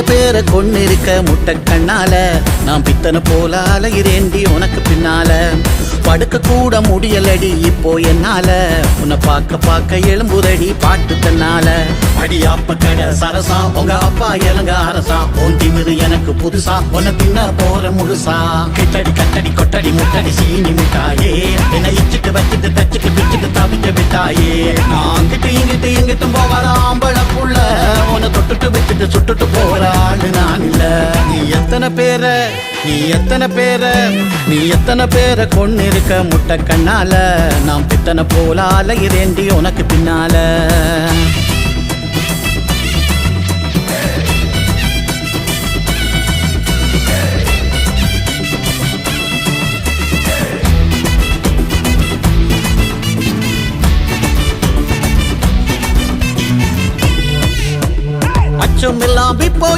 பேரை கொண்டு இருக்க முட்டை கண்ணால நான் பித்தனை போல அலைகிறேண்டி உனக்கு பின்னால படுக்க கூட முடியலடி இப்போ என்னால உன்னை பார்க்க எழும்புதடி பாட்டு தன்னால அடியாப்ப கடை சரசா உங்க அப்பா இளங்க அரசா திமிரு எனக்கு புதுசா உன்னை தின்ன போற முழுசா கிட்டடி கட்டடி கொட்டடி முட்டடி சீனி மிட்டாயே என்னை இச்சுட்டு வச்சுட்டு தச்சுட்டு பிச்சுட்டு தவிக்க விட்டாயே நான் அங்கிட்டு இங்கிட்டு எங்கிட்டும் போவார ஆம்பள புள்ள உன்னை தொட்டுட்டு வச்சுட்டு சுட்டுட்டு போற ஆளு நான் இல்ல நீ எத்தனை பேரை கொண்டு இருக்க முட்டை கண்ணால நான் பித்தனை போல அலைகிறேண்டி உனக்கு பின்னால அச்சம் எல்லாம் இப்போ